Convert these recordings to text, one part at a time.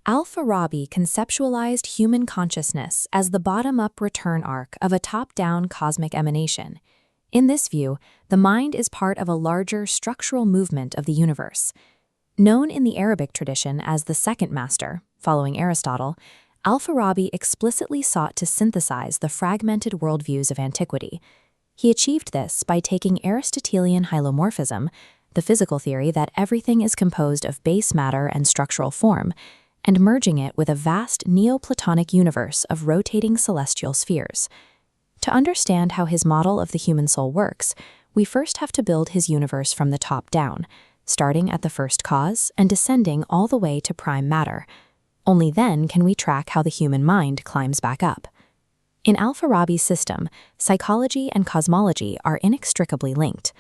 Fārābī conceptualized human consciousness as the bottom-up return arc of a top-down cosmic emanation. In this view, the mind is part of a larger structural movement of the universe. Known in the Arabic tradition as the second master, following Aristotle, Fārābī explicitly sought to synthesize the fragmented worldviews of antiquity. He achieved this by taking Aristotelian hylomorphism, the physical theory that everything is composed of base matter and structural form, and merging it with a vast Neoplatonic universe of rotating celestial spheres. To understand how his model of the human soul works, we first have to build his universe from the top down, starting at the first cause and descending all the way to prime matter. Only then can we track how the human mind climbs back up. In Fārābī's system, psychology and cosmology are inextricably linked.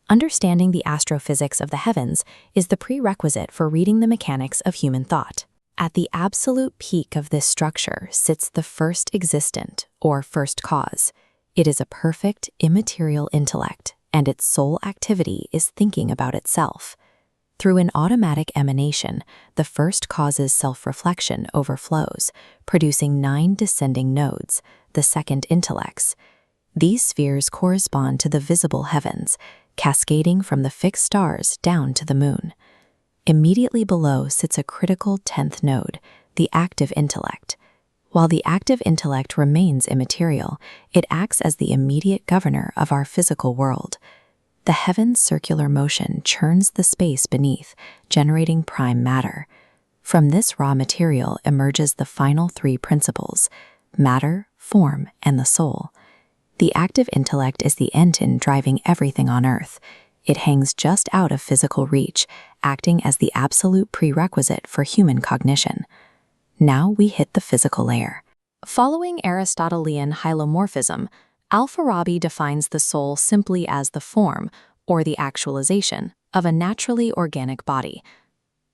Understanding the astrophysics of the heavens is the prerequisite for reading the mechanics of human thought. At the absolute peak of this structure sits the first existent, or first cause. It is a perfect, immaterial intellect, and its sole activity is thinking about itself. Through an automatic emanation, the first cause's self-reflection overflows, producing 9 descending nodes, the second intellects. These spheres correspond to the visible heavens, cascading from the fixed stars down to the moon. Immediately below sits a critical 10th node, the active intellect. While the active intellect remains immaterial, it acts as the immediate governor of our physical world. The heaven's circular motion churns the space beneath, generating prime matter. From this raw material emerges the final 3 principles: matter, form, and the soul. The active intellect is the engine driving everything on Earth. It hangs just out of physical reach, acting as the absolute prerequisite for human cognition. Now we hit the physical layer. Following Aristotelian hylomorphism, Fārābī defines the soul simply as the form, or the actualization, of a naturally organic body.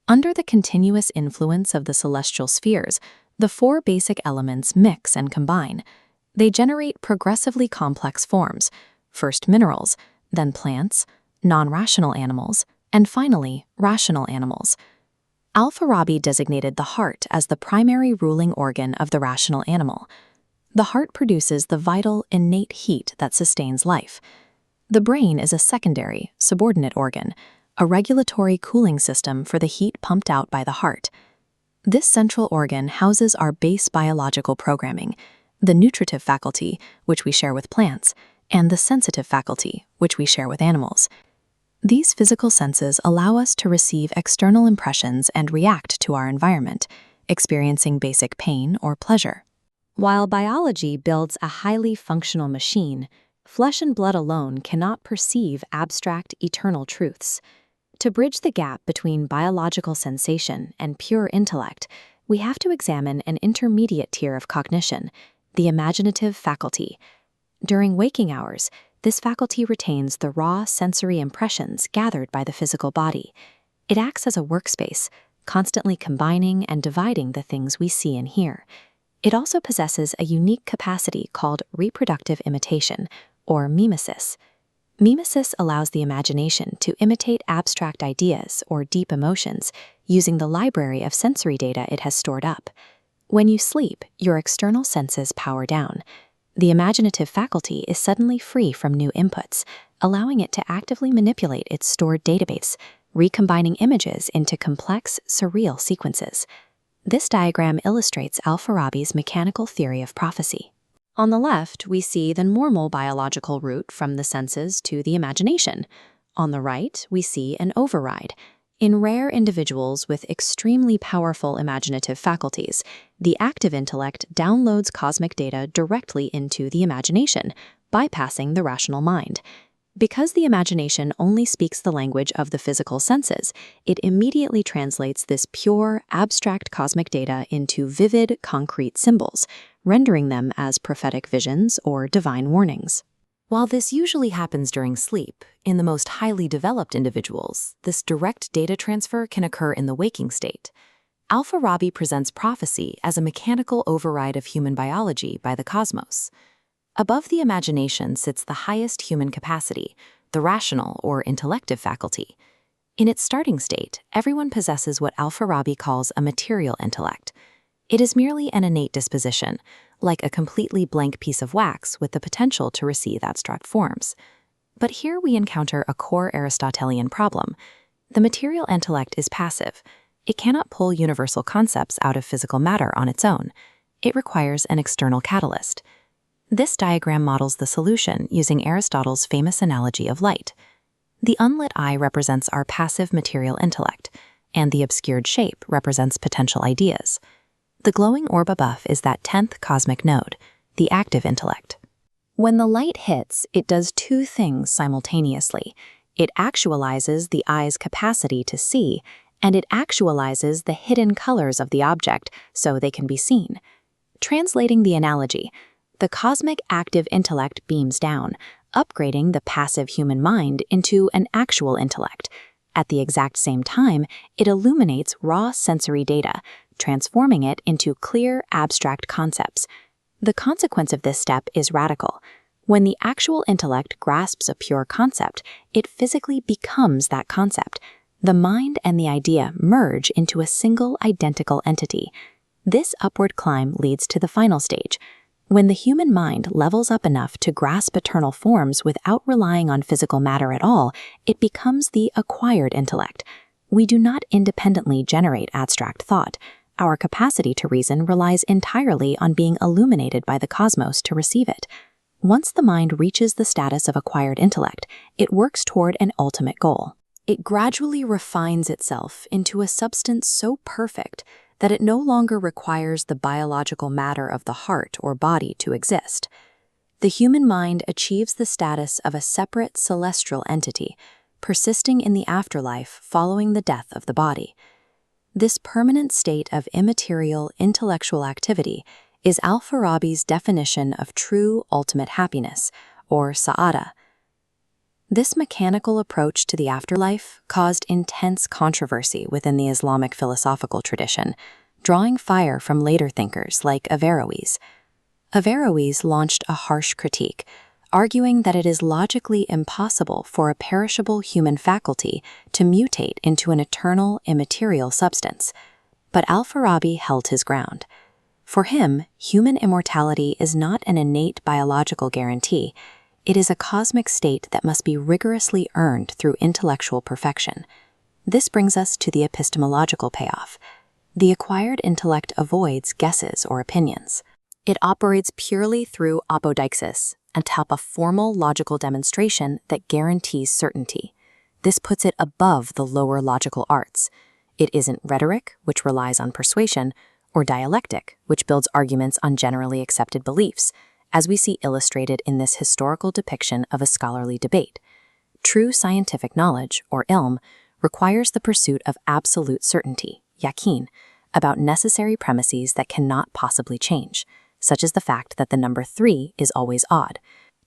Under the continuous influence of the celestial spheres, the 4 basic elements mix and combine. They generate progressively complex forms, first minerals, then plants, non-rational animals, and finally, rational animals. Fārābī designated the heart as the primary ruling organ of the rational animal. The heart produces the vital, innate heat that sustains life. The brain is a secondary, subordinate organ, a regulatory cooling system for the heat pumped out by the heart. This central organ houses our base biological programming, the nutritive faculty, which we share with plants, and the sensitive faculty, which we share with animals. These physical senses allow us to receive external impressions and react to our environment, experiencing basic pain or pleasure. While biology builds a highly functional machine, flesh and blood alone cannot perceive abstract, eternal truths. To bridge the gap between biological sensation and pure intellect, we have to examine an intermediate tier of cognition, the imaginative faculty. During waking hours, this faculty retains the raw sensory impressions gathered by the physical body. It acts as a workspace, constantly combining and dividing the things we see and hear. It also possesses a unique capacity called reproductive imitation, or mimesis. Mimesis allows the imagination to imitate abstract ideas or deep emotions using the library of sensory data it has stored up. When you sleep, your external senses power down. The imaginative faculty is suddenly free from new inputs, allowing it to actively manipulate its stored database, recombining images into complex, surreal sequences. This diagram illustrates Fārābī's mechanical theory of prophecy. On the left, we see the normal biological route from the senses to the imagination. On the right, we see an override. In rare individuals with extremely powerful imaginative faculties, the active intellect downloads cosmic data directly into the imagination, bypassing the rational mind. Because the imagination only speaks the language of the physical senses, it immediately translates this pure, abstract cosmic data into vivid, concrete symbols, rendering them as prophetic visions or divine warnings. While this usually happens during sleep, in the most highly developed individuals, this direct data transfer can occur in the waking state. Fārābī presents prophecy as a mechanical override of human biology by the cosmos. Above the imagination sits the highest human capacity, the rational or intellective faculty. In its starting state, everyone possesses what Fārābī calls a material intellect. It is merely an innate disposition, like a completely blank piece of wax with the potential to receive abstract forms. But here we encounter a core Aristotelian problem. The material intellect is passive. It cannot pull universal concepts out of physical matter on its own. It requires an external catalyst. This diagram models the solution using Aristotle's famous analogy of light. The unlit eye represents our passive material intellect, and the obscured shape represents potential ideas. The glowing orb above is that 10th cosmic node, the active intellect. When the light hits, it does two things simultaneously. It actualizes the eye's capacity to see, and it actualizes the hidden colors of the object so they can be seen. Translating the analogy, the cosmic active intellect beams down, upgrading the passive human mind into an actual intellect. At the exact same time, it illuminates raw sensory data, transforming it into clear, abstract concepts. The consequence of this step is radical. When the actual intellect grasps a pure concept, it physically becomes that concept. The mind and the idea merge into a single identical entity. This upward climb leads to the final stage. When the human mind levels up enough to grasp eternal forms without relying on physical matter at all, it becomes the acquired intellect. We do not independently generate abstract thought. Our capacity to reason relies entirely on being illuminated by the cosmos to receive it. Once the mind reaches the status of acquired intellect, it works toward an ultimate goal. It gradually refines itself into a substance so perfect that it no longer requires the biological matter of the heart or body to exist. The human mind achieves the status of a separate celestial entity, persisting in the afterlife following the death of the body. This permanent state of immaterial intellectual activity is Fārābī's definition of true ultimate happiness, or sa'ada. This mechanical approach to the afterlife caused intense controversy within the Islamic philosophical tradition, drawing fire from later thinkers like Averroes. Averroes launched a harsh critique, arguing that it is logically impossible for a perishable human faculty to mutate into an eternal, immaterial substance. But Fārābī held his ground. For him, human immortality is not an innate biological guarantee. It is a cosmic state that must be rigorously earned through intellectual perfection. This brings us to the epistemological payoff. The acquired intellect avoids guesses or opinions. It operates purely through apodeixis, atop a formal logical demonstration that guarantees certainty. This puts it above the lower logical arts. It isn't rhetoric, which relies on persuasion, or dialectic, which builds arguments on generally accepted beliefs, as we see illustrated in this historical depiction of a scholarly debate. True scientific knowledge, or ilm, requires the pursuit of absolute certainty, yaqeen, about necessary premises that cannot possibly change, such as the fact that the number 3 is always odd.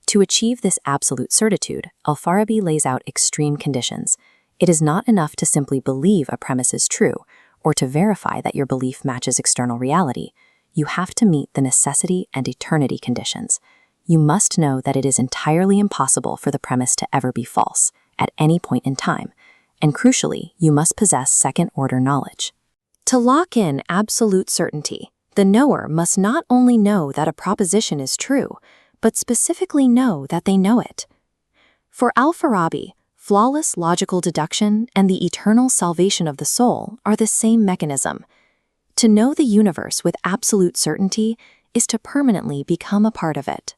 To achieve this absolute certitude, Fārābī lays out extreme conditions. It is not enough to simply believe a premise is true, or to verify that your belief matches external reality. You have to meet the necessity and eternity conditions. You must know that it is entirely impossible for the premise to ever be false, at any point in time. And crucially, you must possess second-order knowledge. To lock in absolute certainty, the knower must not only know that a proposition is true, but specifically know that they know it. For Fārābī, flawless logical deduction and the eternal salvation of the soul are the same mechanism. To know the universe with absolute certainty is to permanently become a part of it.